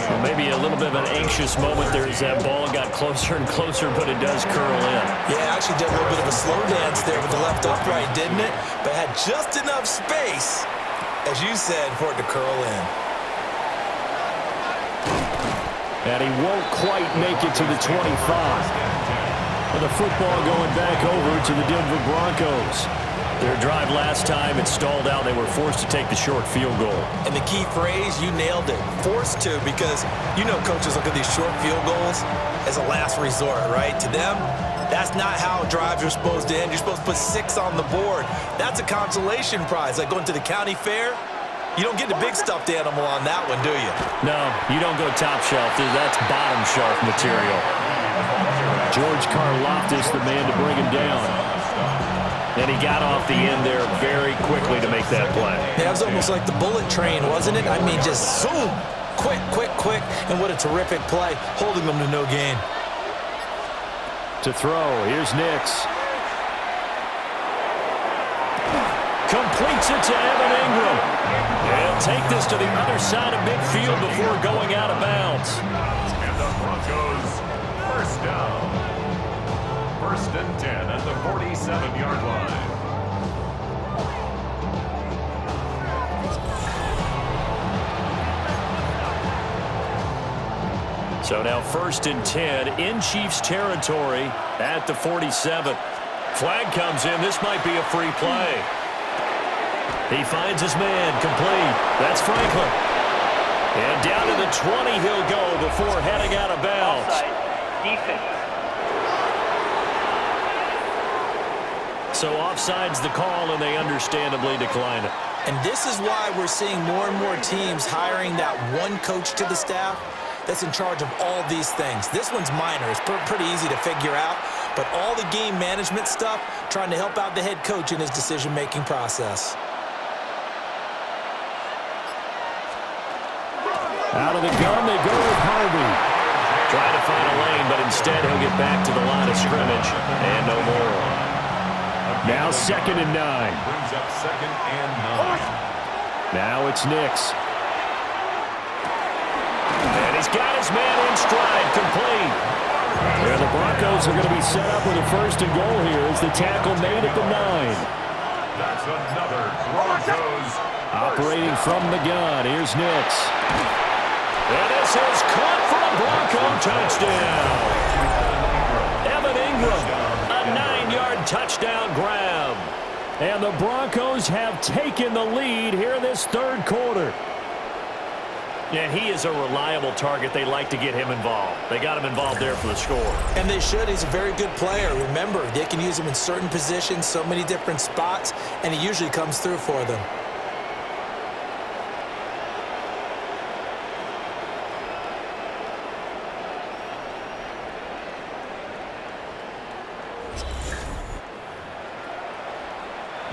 Well, maybe a little bit of an anxious moment there as that ball got closer and closer, but it does curl in. Yeah, actually did a little bit of a slow dance there with the left upright, didn't it? But had just enough space, as you said, for it to curl in. And he won't quite make it to the 25. And the football going back over to the Denver Broncos. Their drive last time, it stalled out. They were forced to take the short field goal. And the key phrase, you nailed it. Forced to, because you know coaches look at these short field goals as a last resort, right? To them, that's not how drives are supposed to end. You're supposed to put 6 on the board. That's a consolation prize. Like going to the county fair, you don't get the big stuffed animal on that one, do you? No, you don't go top shelf. That's bottom shelf material. George Karlaftis, the man to bring him down. And he got off the end there very quickly to make that play. That was almost like the bullet train, wasn't it? I mean, just zoom, quick, quick, quick, and what a terrific play, holding them to no gain. To throw, here's Nix. Completes it to Evan Ingram. He'll take this to the other side of midfield before going out of bounds. And the Broncos first down. 1st and 10 at the 47-yard line. So now 1st and 10 in Chiefs territory at the 47. Flag comes in. This might be a free play. He finds his man, complete. That's Franklin. And down to the 20 he'll go before heading out of bounds. Offside. Defense. So offside's the call, and they understandably decline it. And this is why we're seeing more and more teams hiring that one coach to the staff that's in charge of all these things. This one's minor. It's pretty easy to figure out. But all the game management stuff, trying to help out the head coach in his decision-making process. Out of the gun, they go with Harvey. Trying to find a lane, but instead he'll get back to the line of scrimmage. And no more. Now 2nd and 9. Brings up 2nd and 9. Now it's Nix. And he's got his man in stride, complete. And the Broncos are going to be set up with a 1st and goal here as the tackle made at the 9. That's another Broncos. Operating from the gun, here's Nix. And this is caught for a Bronco touchdown. Evan Ingram, a 9-yard touchdown grab. And the Broncos have taken the lead here in this 3rd quarter. And he is a reliable target. They like to get him involved. They got him involved there for the score. And they should. He's a very good player. Remember, they can use him in certain positions, so many different spots, and he usually comes through for them.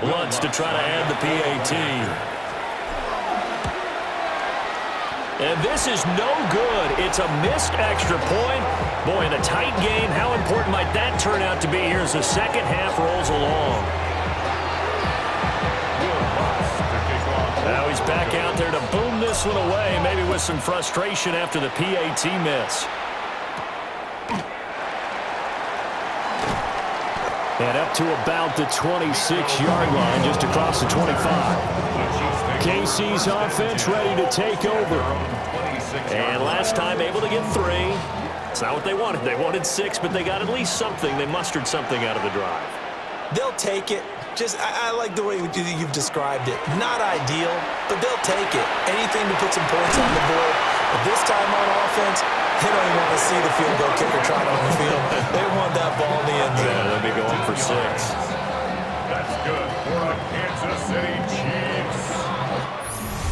Lutz to try to add the PAT. And this is no good. It's a missed extra point. Boy, in a tight game, how important might that turn out to be here as the second half rolls along? Now he's back out there to boom this one away, maybe with some frustration after the PAT miss. And up to about the 26-yard line, just across the 25. KC's offense ready to take over. And last time able to get 3. It's not what they wanted. They wanted 6, but they got at least something. They mustered something out of the drive. They'll take it. I like the way you've described it. Not ideal, but they'll take it. Anything to put some points on the board. But this time on offense, they don't even want to see the field goal kicker trot on the field. They want that ball in the end zone. Yeah, they'll be going for 6. That's good for a Kansas City Chiefs.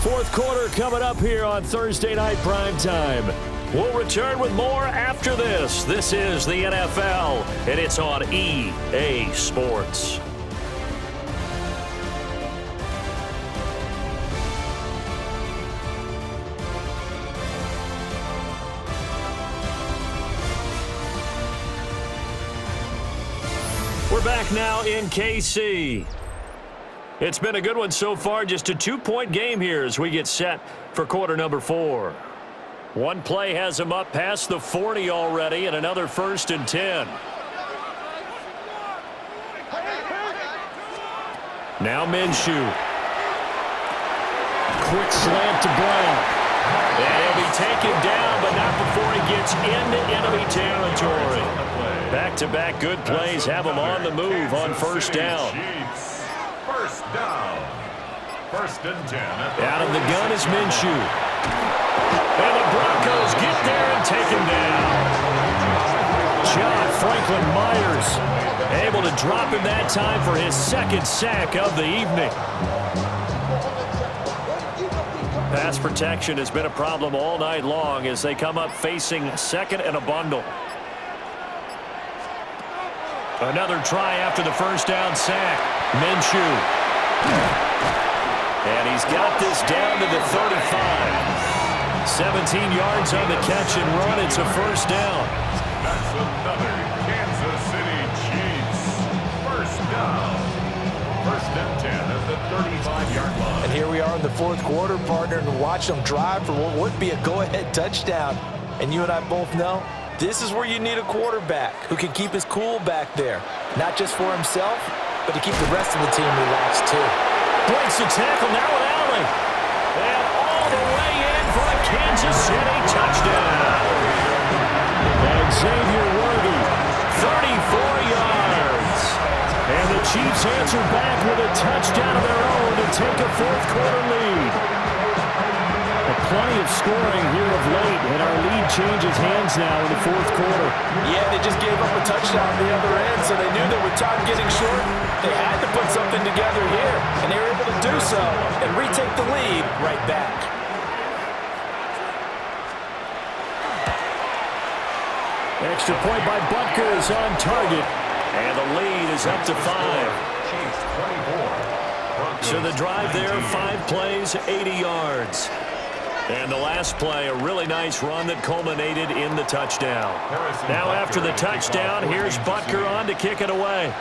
4th quarter coming up here on Thursday Night Primetime. We'll return with more after this. This is the NFL, and it's on EA Sports. We're back now in KC. It's been a good one so far. Just a 2-point game here as we get set for quarter number 4. One play has him up past the 40 already, and another 1st and 10. Now Minshew. Quick slant to Brown. And he'll be taken down, but not before he gets into enemy territory. Back-to-back good plays have him on the move on 1st down. 1st down. 1st and 10. Out of the gun is Minshew. And the Broncos get there and take him down. John Franklin Myers able to drop him that time for his 2nd sack of the evening. Pass protection has been a problem all night long as they come up facing 2nd and a bundle. Another try after the 1st down sack. Minshew. And he's got this down to the 35. 17 yards on the catch and run. It's a first down. That's another Kansas City Chiefs first down. First and 10 at the 35-yard line. And here we are in the fourth quarter, partner, and watch them drive for what would be a go-ahead touchdown. And you and I both know this is where you need a quarterback who can keep his cool back there. Not just for himself, but to keep the rest of the team relaxed too. Breaks the tackle now with Allen. And all the way in for a Kansas City touchdown. And Xavier Worthy, 34 yards. And the Chiefs answer back with a touchdown of their own to take a fourth quarter lead. Plenty of scoring here of late, and our lead changes hands now in the fourth quarter. Yeah, they just gave up a touchdown on the other end, so they knew that with time getting short, they had to put something together here, and they were able to do so and retake the lead right back. Extra point by Butker is on target, and the lead is up to 5. Chiefs 24. So the drive there, 5 plays, 80 yards. And the last play, a really nice run that culminated in the touchdown. Now after the touchdown, here's Butker on to kick it away.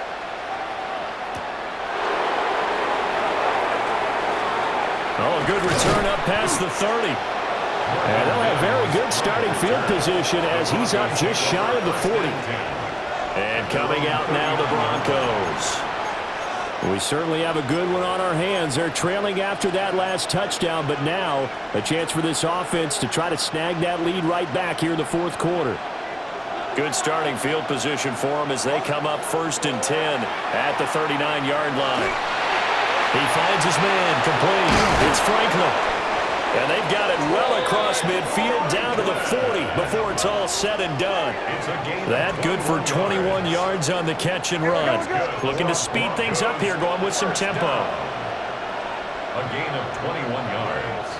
Oh, a good return up past the 30. And they'll have very good starting field position as he's up just shy of the 40. And coming out now, the Broncos. We certainly have a good one on our hands. They're trailing after that last touchdown, but now a chance for this offense to try to snag that lead right back here in the fourth quarter. Good starting field position for them as they come up first and 10 at the 39-yard line. He finds his man complete. It's Franklin. And they've got it well across midfield down to the 40 before it's all said and done. That good for 21 yards on the catch and run. Looking to speed things up here, going with some tempo. A gain of 21 yards.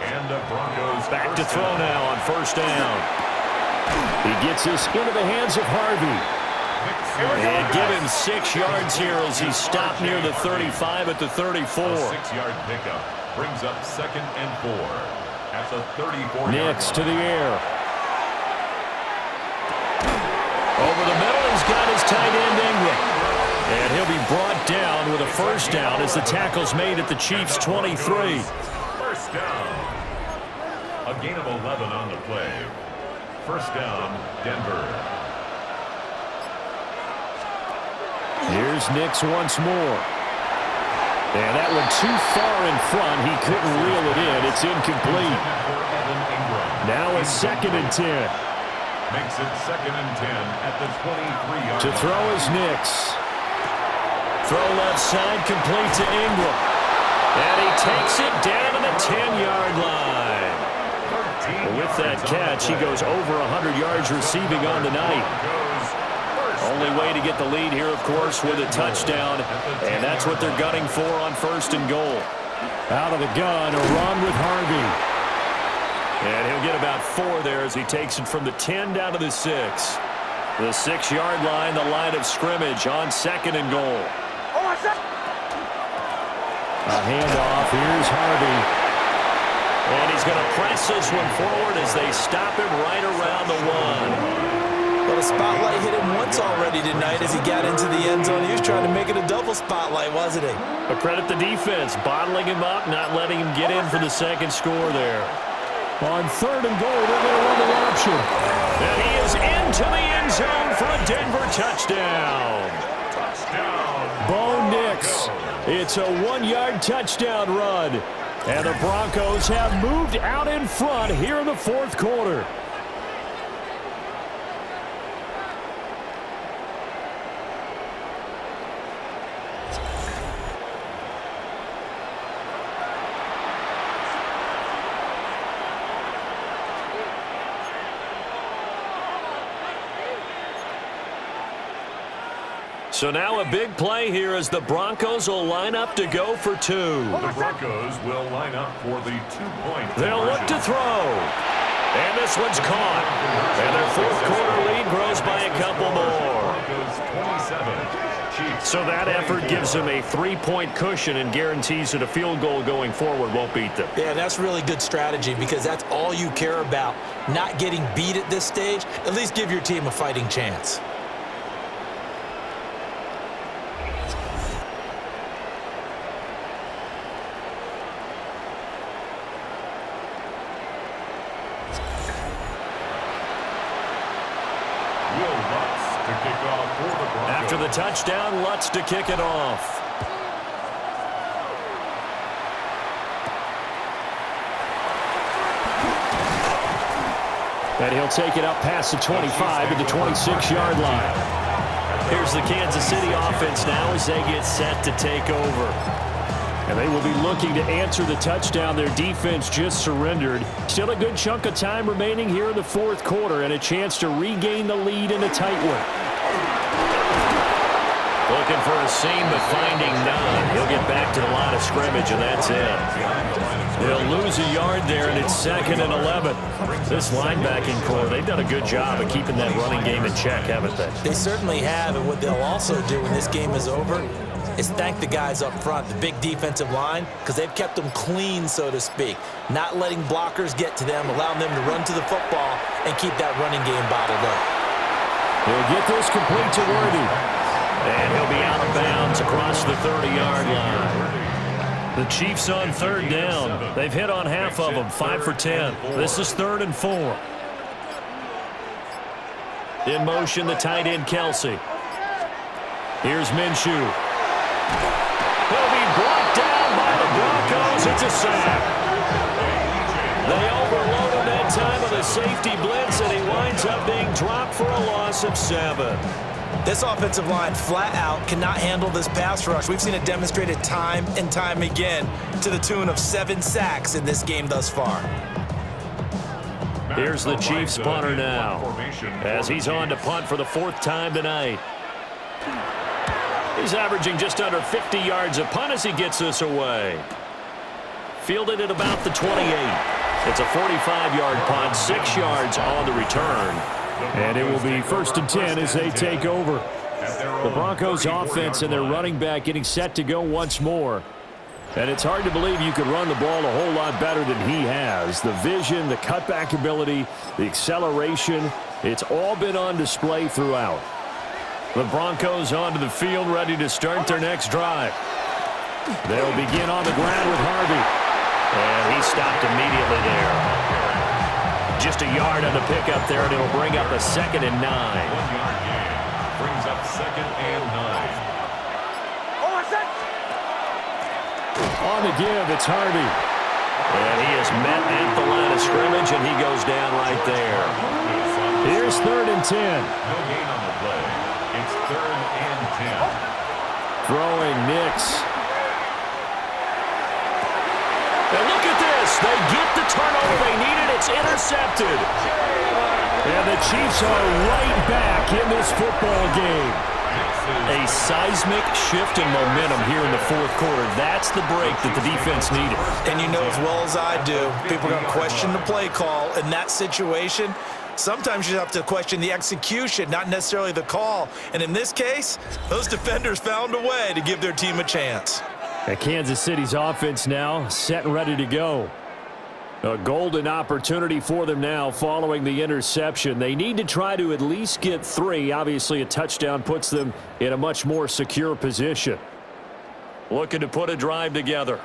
And the Broncos back to throw now on first down. He gets this into the hands of Harvey. And give him 6 yards here as he stopped near the 35 at the 34. A 6-yard pickup brings up 2nd and 4 at the 34-yard line. Nix to the air. Over the middle, he's got his tight end Ingram. And he'll be brought down with a first down as the tackle's made at the Chiefs' 23. First down. A gain of 11 on the play. First down, Denver. Here's Nix once more. And that one too far in front. He couldn't reel it in. It's incomplete. Now a 2nd and 10. Makes it 2nd and 10 at the 23-yard line. To throw is Nix. Throw left side complete to Ingram. And he takes it down to the 10-yard line. With that catch, he goes over 100 yards receiving on the night. Only way to get the lead here, of course, with a touchdown, and that's what they're gunning for on first and goal. Out of the gun, a run with Harvey. And he'll get about 4 there as he takes it from the 10 down to the 6. The 6-yard line, the line of scrimmage on 2nd and goal. A handoff, here's Harvey. And he's going to press this one forward as they stop him right around the 1. Well, the spotlight hit him once already tonight as he got into the end zone. He was trying to make it a double spotlight, wasn't he? But credit the defense, bottling him up, not letting him get in for the second score there. On 3rd and goal, they're going to run the option. And he is into the end zone for a Denver touchdown. Bo Nix. It's a 1-yard touchdown run. And the Broncos have moved out in front here in the fourth quarter. So now a big play here as the Broncos will line up to go for 2. The Broncos will line up for the 2-point They'll look to throw. And this one's caught. And their fourth quarter lead grows by a couple more. Broncos 27, Chiefs. So that effort gives them a 3-point cushion and guarantees that a field goal going forward won't beat them. Yeah, that's really good strategy because that's all you care about. Not getting beat at this stage, at least give your team a fighting chance. After the touchdown, Lutz to kick it off. And he'll take it up past the 25 to the 26-yard line. Here's the Kansas City offense now as they get set to take over. And they will be looking to answer the touchdown their defense just surrendered. Still a good chunk of time remaining here in the fourth quarter and a chance to regain the lead in a tight one. Looking for a seam, but finding none. He'll get back to the line of scrimmage, and that's it. They'll lose a yard there, and it's 2nd and 11. This linebacking core, they've done a good job of keeping that running game in check, haven't they? They certainly have, and what they'll also do when this game is over is thank the guys up front, the big defensive line, because they've kept them clean, so to speak. Not letting blockers get to them, allowing them to run to the football and keep that running game bottled up. He'll get this complete to Worthy. And he'll be out of bounds across the 30-yard line. The Chiefs on 3rd down. They've hit on half of them, 5 for 10. This is 3rd and 4. In motion, the tight end, Kelsey. Here's Minshew. He'll be brought down by the Broncos. It's a sack. They overload him that time with a safety blitz, and he winds up being dropped for a loss of 7. This offensive line flat out cannot handle this pass rush. We've seen it demonstrated time and time again to the tune of 7 sacks in this game thus far. Here's the Chiefs punter now as he's on to punt for the 4th time tonight. He's averaging just under 50 yards a punt as he gets this away. Fielded at about the 28. It's a 45-yard punt, 6 yards on the return. And it will be 1st and 10 as they take over. The Broncos offense and their running back getting set to go once more. And it's hard to believe you could run the ball a whole lot better than he has. The vision, the cutback ability, the acceleration, it's all been on display throughout. The Broncos onto the field ready to start their next drive. They'll begin on the ground with Harvey. And he stopped immediately there. Just a yard on the pickup there, and it'll bring up a 2nd and 9. 1-yard gain brings up 2nd and 9. On the give, it's Harvey. And he is met at the line of scrimmage, and he goes down right there. Here's 3rd and 10. No gain on the play. It's 3rd and 10. Throwing Nix. And look at this. They get the turnover they needed. It's intercepted. And the Chiefs are right back in this football game. A seismic shift in momentum here in the fourth quarter. That's the break that the defense needed. And you know as well as I do, people are going to question the play call in that situation. Sometimes you have to question the execution, not necessarily the call. And in this case, those defenders found a way to give their team a chance. And Kansas City's offense now set and ready to go. A golden opportunity for them now following the interception. They need to try to at least get 3. Obviously, a touchdown puts them in a much more secure position. Looking to put a drive together.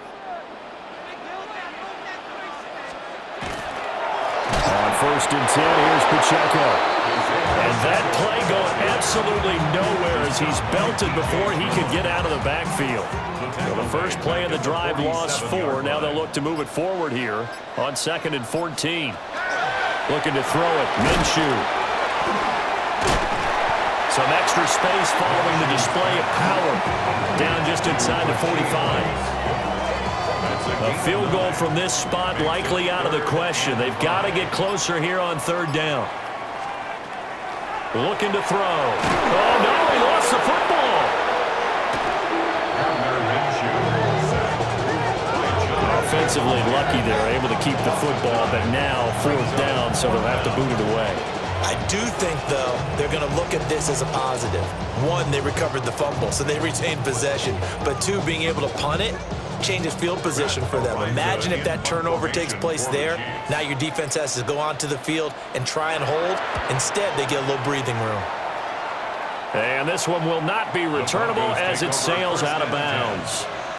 On 1st and 10, here's Pacheco. And that play going absolutely nowhere as he's belted before he could get out of the backfield. Well, the first play of the drive lost 4. Now they'll look to move it forward here on 2nd and 14. Looking to throw it. Minshew. Some extra space following the display of power. Down just inside the 45. A field goal from this spot likely out of the question. They've got to get closer here on 3rd down. Looking to throw. Oh, no, he lost the football. Offensively lucky they're able to keep the football, but now 4th down, so they'll have to boot it away. I do think, though, they're going to look at this as a positive. One, they recovered the fumble, so they retained possession. But two, being able to punt it changes field position for them. Imagine if that turnover takes place there. Now your defense has to go onto the field and try and hold. Instead, they get a little breathing room. And this one will not be returnable as it sails out of bounds.